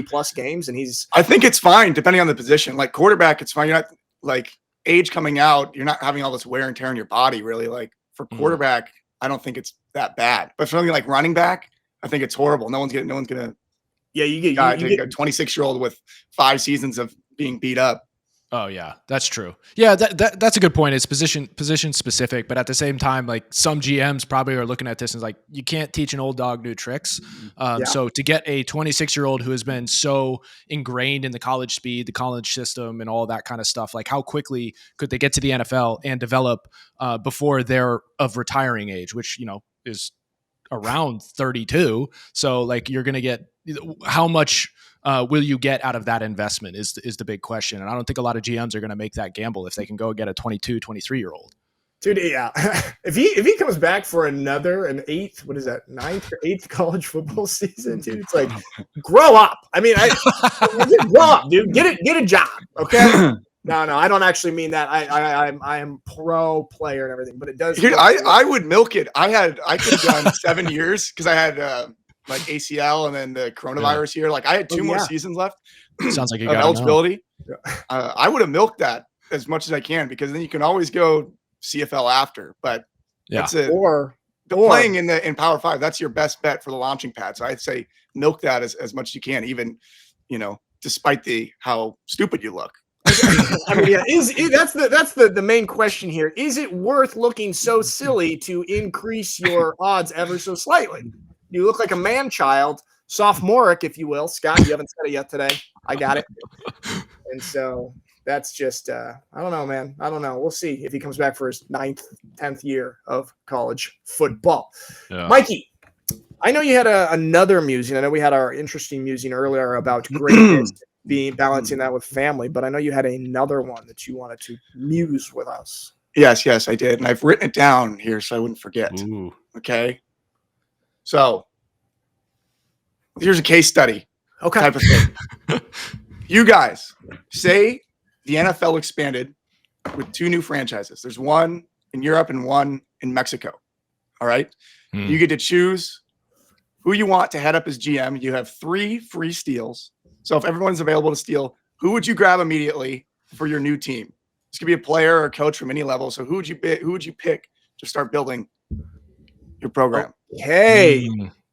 S1: plus games, and
S3: I think it's fine depending on the position. Like quarterback, it's fine. You're not like age coming out. You're not having all this wear and tear on your body, really. Like for quarterback, I don't think it's that bad. But for something like running back, I think it's horrible. No one's gonna.
S1: Yeah, you get
S3: a 26-year-old with 5 seasons of being beat up.
S2: Oh yeah, that's true. Yeah, that's a good point. It's position specific, but at the same time, like some GMs probably are looking at this and like, you can't teach an old dog new tricks. So to get a 26-year-old who has been so ingrained in the college speed, the college system, and all that kind of stuff, like how quickly could they get to the NFL and develop before they're of retiring age, which is around 32. So like you're going to get how much will you get out of that investment is the big question. And I don't think a lot of GMs are going to make that gamble if they can go get a 22, 23-year-old.
S1: Dude, yeah. If he comes back for an 8th, what is that, 9th or 8th college football season, dude, it's like, grow up. I mean, grow up, dude. Get a job, okay? No, I don't actually mean that. I am pro player and everything, but it does.
S3: Dude, I would milk it. I could have done 7 years because I had like ACL and then the coronavirus here. Like I had 2 more seasons left.
S2: Sounds like you
S3: of
S2: got
S3: eligibility. I would have milked that as much as I can, because then you can always go CFL after. But that's it.
S1: Or
S3: playing in Power 5, that's your best bet for the launching pad. So I'd say milk that as much as you can, even despite how stupid you look.
S1: I mean, that's the main question here. Is it worth looking so silly to increase your odds ever so slightly? You look like a man child, sophomoric, if you will. Scott, you haven't said it yet today. I got it. And so that's just, I don't know, man. I don't know. We'll see if he comes back for his 9th, 10th year of college football. Yeah. Mikey, I know you had another musing. I know we had our interesting musing earlier about greatness, balancing that with family, but I know you had another one that you wanted to muse with us.
S3: Yes, I did. And I've written it down here so I wouldn't forget.
S2: Ooh.
S3: Okay. So here's a case study type of thing. You guys say the NFL expanded with 2 new franchises. There's one in Europe and one in Mexico. All right. You get to choose who you want to head up as GM. You have 3 free steals. So if everyone's available to steal, who would you grab immediately for your new team? This could be a player or a coach from any level. So who would you pick to start building your program?
S1: Okay.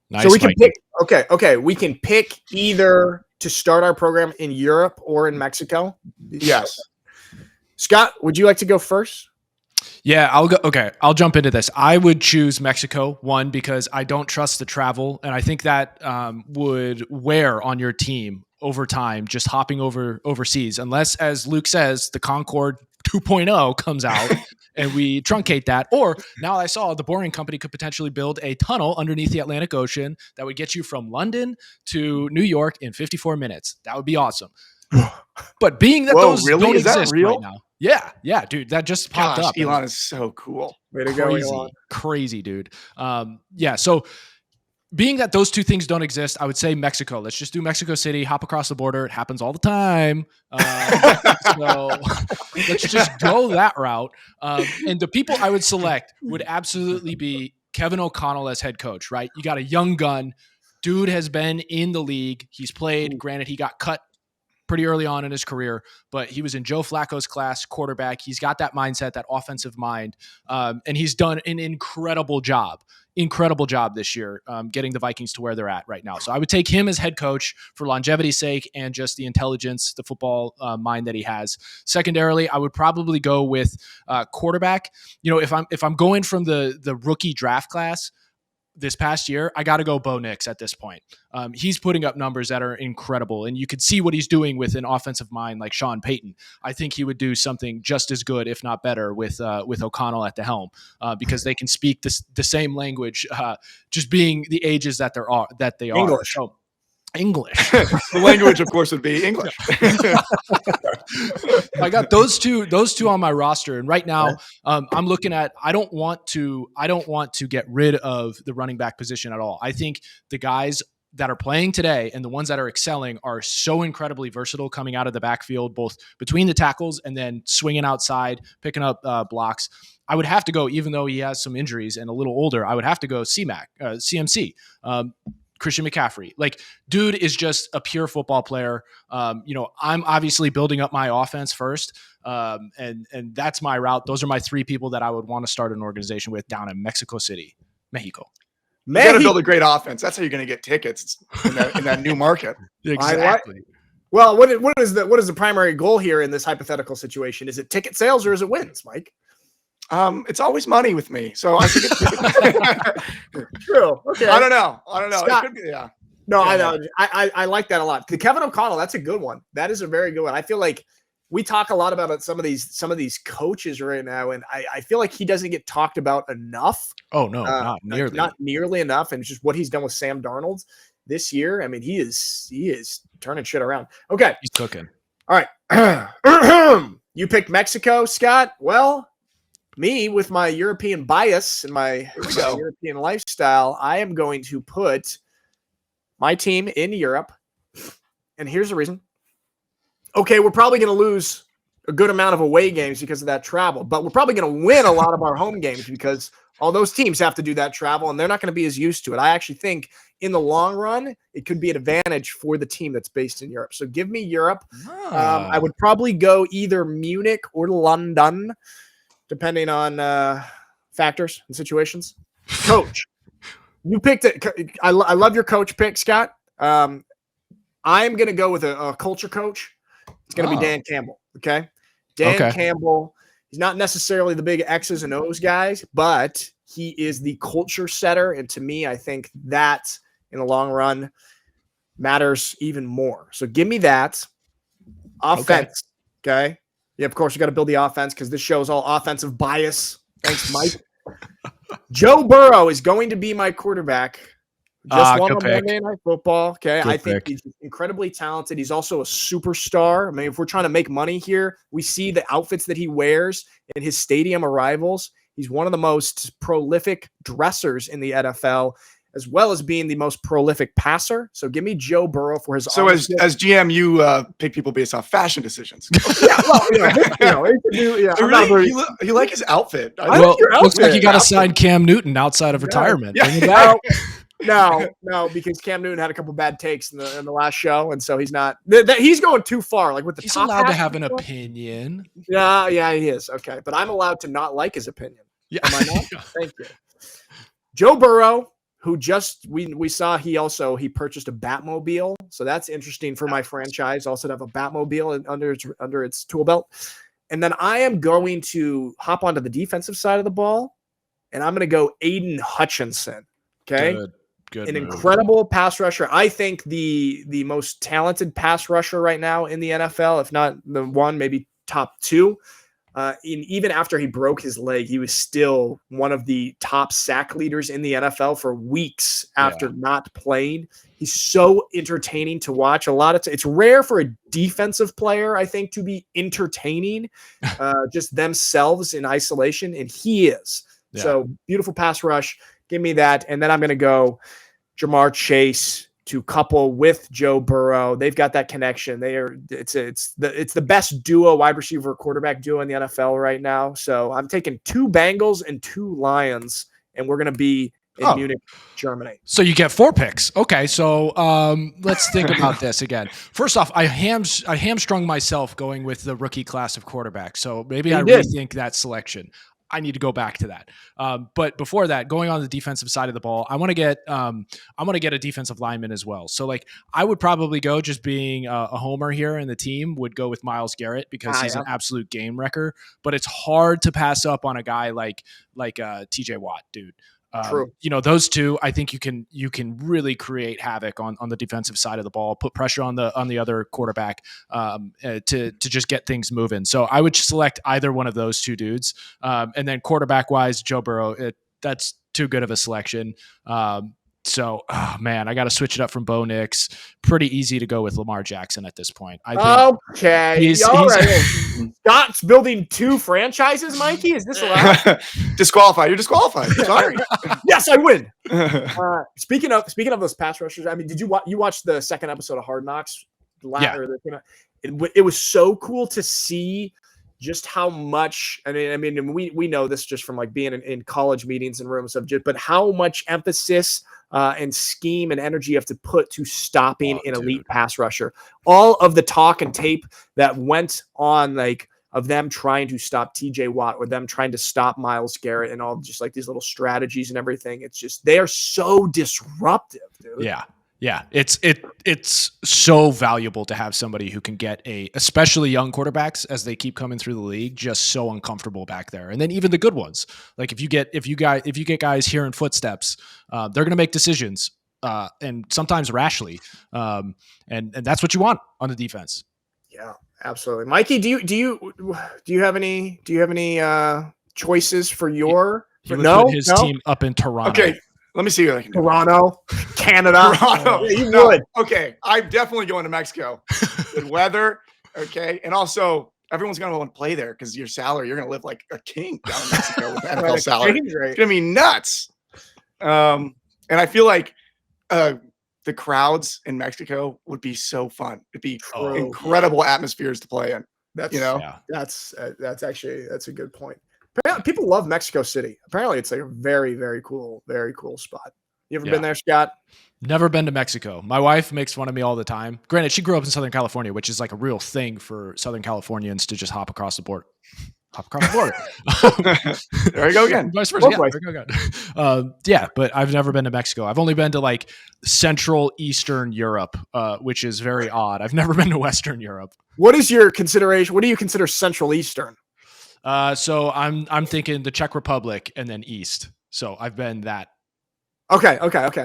S2: Nice,
S1: so we can
S2: Mikey.
S1: pick. Okay. We can pick either to start our program in Europe or in Mexico.
S3: Yes.
S1: Scott, would you like to go first?
S2: Yeah, I'll go. Okay, I'll jump into this. I would choose Mexico, one, because I don't trust the travel, and I think that would wear on your team over time, just hopping overseas, unless, as Luke says, the Concorde 2.0 comes out and we truncate that. Or now I saw the Boring Company could potentially build a tunnel underneath the Atlantic Ocean that would get you from London to New York in 54 minutes. That would be awesome. But being that
S3: Whoa,
S2: those
S3: really?
S2: don't
S3: Is that
S2: exist
S3: real?
S2: right now. Yeah, dude, that just popped
S3: Gosh,
S2: up.
S3: Elon is so cool.
S1: Way to go, Elon.
S2: Crazy, dude. Yeah, so being that those two things don't exist, I would say Mexico. Let's just do Mexico City, hop across the border. It happens all the time. So let's just go that route. And the people I would select would absolutely be Kevin O'Connell as head coach, right? You got a young gun. Dude has been in the league. He's played. Granted, he got cut pretty early on in his career, but he was in Joe Flacco's class, quarterback. He's got that mindset, that offensive mind, and he's done an incredible job this year, getting the Vikings to where they're at right now. So I would take him as head coach for longevity's sake and just the intelligence, the football mind that he has. Secondarily, I would probably go with quarterback. You know, if I'm going from the rookie draft class this past year, I got to go Bo Nix at this point. He's putting up numbers that are incredible, and you could see what he's doing with an offensive mind like Sean Payton. I think he would do something just as good, if not better, with O'Connell at the helm, because they can speak the same language, just being the ages that they are.
S1: English.
S2: So, English.
S3: The language, of course, would be English.
S2: I got those two on my roster, and right now I'm looking at. I don't want to get rid of the running back position at all. I think the guys that are playing today and the ones that are excelling are so incredibly versatile coming out of the backfield, both between the tackles and then swinging outside, picking up blocks. I would have to go, even though he has some injuries and a little older, I would have to go CMC. Christian McCaffrey. Like, dude is just a pure football player. I'm obviously building up my offense first. And that's my route. Those are my three people that I would want to start an organization with down in Mexico City, Mexico.
S3: You got to build a great offense. That's how you're going to get tickets in that new market.
S2: Exactly.
S1: Well, what is the primary goal here in this hypothetical situation? Is it ticket sales or is it wins, Mike?
S3: It's always money with me, so I think it's
S1: true. Okay,
S3: I don't know.
S1: Scott,
S3: it could be, yeah.
S1: No, I know. I like that a lot. The Kevin O'Connell, that's a good one. That is a very good one. I feel like we talk a lot about some of these coaches right now, and I feel like he doesn't get talked about enough.
S2: Oh no, not nearly.
S1: Not nearly enough. And just what he's done with Sam Darnold this year. I mean, he is turning shit around. Okay,
S2: he's cooking.
S1: All right, you picked Mexico, Scott. Well, me with my European bias and my European lifestyle, I am going to put my team in Europe. And here's the reason. Okay, we're probably going to lose a good amount of away games because of that travel, but we're probably going to win a lot of our home games because all those teams have to do that travel and they're not going to be as used to it. I actually think in the long run, it could be an advantage for the team that's based in Europe. So give me Europe. I would probably go either Munich or London, depending on factors and situations. Coach, you picked it. I love your coach pick, Scott. I'm going to go with a culture coach. It's going to be Dan Campbell, okay? Dan Campbell, he's not necessarily the big X's and O's guys, but he is the culture setter. And to me, I think that in the long run matters even more. So give me that. Offense, okay? Yeah, of course, you got to build the offense because this show is all offensive bias. Thanks, Mike. Joe Burrow is going to be my quarterback. Just won on Monday Night Football. Okay, I think he's incredibly talented. He's also a superstar. I mean, if we're trying to make money here, we see the outfits that he wears in his stadium arrivals. He's one of the most prolific dressers in the NFL, as well as being the most prolific passer. So give me Joe Burrow for his.
S3: So as GM, you pick people based off fashion decisions. You like his outfit.
S2: Looks like you got to sign Cam Newton outside of retirement.
S1: Yeah. No, because Cam Newton had a couple bad takes in the last show, and so he's not. He's going too far. Like with the
S2: he's
S1: top
S2: allowed to have an opinion.
S1: Yeah, he is. Okay, but I'm allowed to not like his opinion.
S2: Yeah,
S1: am I not? Thank you. Joe Burrow, who just we saw, he purchased a Batmobile, so that's interesting for my franchise. Also to have a Batmobile under its tool belt, and then I am going to hop onto the defensive side of the ball, and I'm going to go Aiden Hutchinson. Okay. Good an move. Incredible pass rusher. I think the most talented pass rusher right now in the NFL, if not the one, maybe top two. even after he broke his leg, he was still one of the top sack leaders in the NFL for weeks after not playing. He's so entertaining to watch. It's rare for a defensive player, I think, to be entertaining just themselves in isolation, and he is. Yeah. So beautiful pass rush. Give me that, and then I'm going to go Jamar Chase to couple with Joe Burrow. They've got that connection. It's the best duo, wide receiver quarterback duo in the NFL right now. So I'm taking 2 Bengals and 2 Lions, and we're going to be in Munich, Germany.
S2: So you get 4 picks. Okay, so let's think about this again. First off, I hamstrung myself going with the rookie class of quarterbacks. So maybe I rethink that selection. I need to go back to that. But before that, going on the defensive side of the ball, I want to get a defensive lineman as well. So like I would probably go, just being a homer here, and the team would go with Myles Garrett because he's an absolute game wrecker. But it's hard to pass up on a guy like TJ Watt, dude.
S1: True.
S2: Those two, I think you can really create havoc on the defensive side of the ball, put pressure on the other quarterback to just get things moving. So I would select either one of those 2 dudes. And then quarterback wise, Joe Burrow, that's too good of a selection. So, man, I got to switch it up from Bo Nix. Pretty easy to go with Lamar Jackson at this point. I think
S1: he's right. Scott's building 2 franchises, Mikey? Is this allowed?
S3: Disqualified. You're disqualified. Sorry.
S1: Yes, I win. Speaking of those pass rushers, I mean, did you watch the second episode of Hard Knocks? It was so cool to see just how much, I mean, we know this just from like being in college meetings and rooms but how much emphasis and scheme and energy you have to put to stopping an elite pass rusher. All of the talk and tape that went on, like, of them trying to stop TJ Watt or them trying to stop Myles Garrett and all just like these little strategies and everything. It's just, they are so disruptive, dude.
S2: Yeah. Yeah, it's so valuable to have somebody who can get especially young quarterbacks as they keep coming through the league, just so uncomfortable back there. And then even the good ones, like if you get guys hearing footsteps, they're going to make decisions and sometimes rashly, and that's what you want on the defense.
S1: Yeah, absolutely. Mikey, do you have any choices for your?
S2: He would put his team up in Toronto.
S3: Okay. Let me see what I can do.
S1: Toronto, Canada.
S3: Toronto.
S1: Yeah, you would.
S3: Okay. I'm definitely going to Mexico. Good weather. Okay. And also, everyone's going to want to play there because your salary, you're going to live like a king down in Mexico with NFL salary. It's going to be nuts. And I feel like the crowds in Mexico would be so fun. It'd be incredible atmospheres to play in.
S1: That's a good point. Apparently, people love Mexico City. Apparently, it's like a very, very cool spot. You ever been there, Scott?
S2: Never been to Mexico. My wife makes fun of me all the time. Granted, she grew up in Southern California, which is like a real thing for Southern Californians to just hop across the border.
S3: There you go again.
S2: Vice versa. But I've never been to Mexico. I've only been to like Central Eastern Europe, which is very odd. I've never been to Western Europe.
S1: What is your consideration? What do you consider Central Eastern?
S2: So I'm thinking the Czech Republic and then East. So I've been that.
S1: Okay.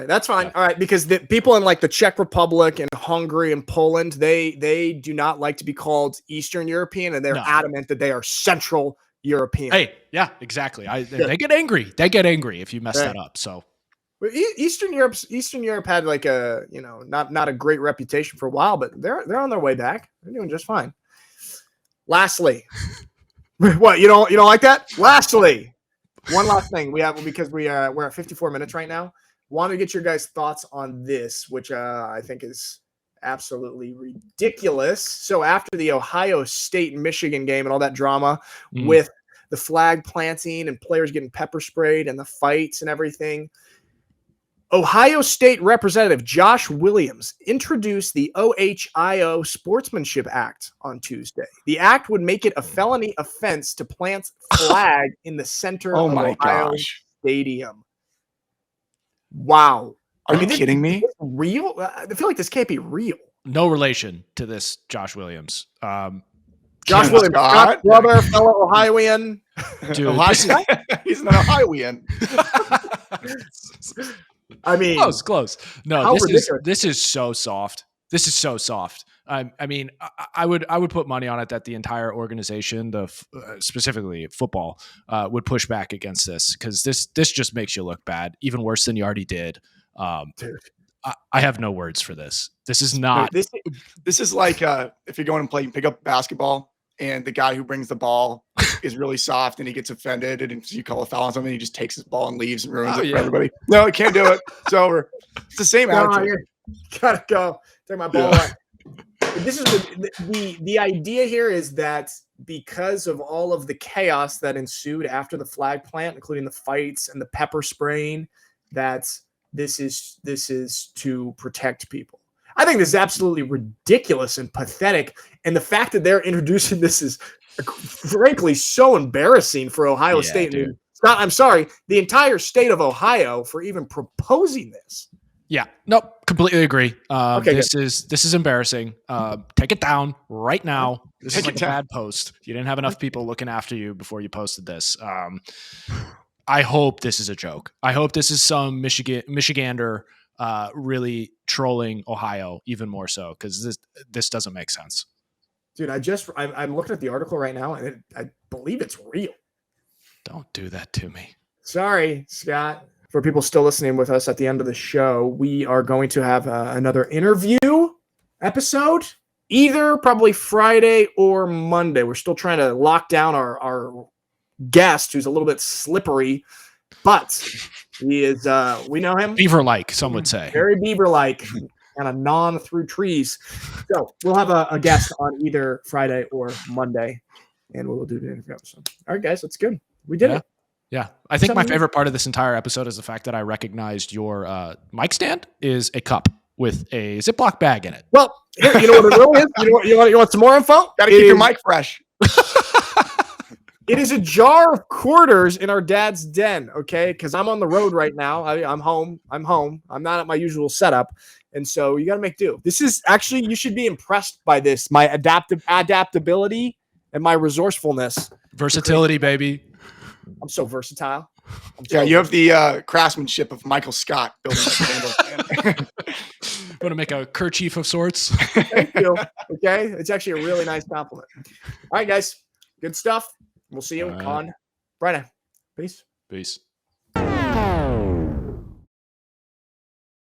S1: That's fine. Yeah. All right. Because the people in like the Czech Republic and Hungary and Poland, they do not like to be called Eastern European, and they're adamant that they are Central European.
S2: Hey, yeah, exactly. They get angry. They get angry if you mess that up. So
S1: Eastern Europe had like a, not a great reputation for a while, but they're on their way back. They're doing just fine. Lastly, what, you don't like that? Lastly, one last thing we have, because we're at 54 minutes right now. Want to get your guys' thoughts on this, which I think is absolutely ridiculous. So after the Ohio State Michigan game and all that drama with the flag planting and players getting pepper sprayed and the fights and everything, Ohio State Representative Josh Williams introduced the OHIO Sportsmanship Act on Tuesday. The act would make it a felony offense to plant flag in the center of Ohio Stadium. Wow.
S3: Are you kidding me?
S1: Real? I feel like this can't be real.
S2: No relation to this Josh Williams.
S1: Josh Williams, Scott's brother, fellow Ohioan.
S2: Dude,
S3: he's an Ohioan.
S1: I mean,
S2: close. No, this is so soft. This is so soft. I mean, I would put money on it that the entire organization, specifically football, would push back against this, because this just makes you look bad, even worse than you already did.
S1: Dude.
S2: I have no words for this. This is not.
S3: This is like if you're going to pick up basketball, and the guy who brings the ball is really soft and he gets offended, and you call a foul on something, he just takes his ball and leaves and ruins it for everybody. No, he can't do it. It's over. It's the same attitude.
S1: Gotta go. Take my ball away. This is the idea here is that because of all of the chaos that ensued after the flag plant, including the fights and the pepper spraying, that this is to protect people. I think this is absolutely ridiculous and pathetic. And the fact that they're introducing this is frankly so embarrassing for Ohio State.
S2: Dude.
S1: I'm sorry, the entire state of Ohio for even proposing this.
S2: Yeah, nope, completely agree.
S1: Okay,
S2: this is embarrassing. Take it down right now. This is like a bad post. You didn't have enough people looking after you before you posted this. I hope this is a joke. I hope this is some Michigander really trolling Ohio even more so, because this doesn't make sense.
S1: Dude, I'm looking at the article right now, and I believe it's real.
S2: Don't do that to me.
S1: Sorry, Scott. For people still listening with us at the end of the show, we are going to have another interview episode, either probably Friday or Monday. We're still trying to lock down our guest, who's a little bit slippery, but he is, we know him.
S2: Beaver-like, some would say.
S1: Very Beaver-like, kind of gnawn through trees. So we'll have a guest on either Friday or Monday, and we'll do the interview episode. All right, guys, that's good. We did it.
S2: Yeah, I think my favorite part of this entire episode is the fact that I recognized your mic stand is a cup with a Ziploc bag in it.
S1: Well, here, you know what it really is? You want some more info?
S3: Got to keep your mic fresh.
S1: It is a jar of quarters in our dad's den, okay? Because I'm on the road right now. I'm home. I'm not at my usual setup. And so you got to make do. This is actually, you should be impressed by this, my adaptability and my resourcefulness.
S2: Versatility, baby.
S1: I'm so versatile.
S3: You have the craftsmanship of Michael Scott building that candle.
S2: Want to make a kerchief of sorts?
S1: Thank you. Okay, it's actually a really nice compliment. All right, guys, good stuff. We'll see you on Friday. Peace.
S2: Peace.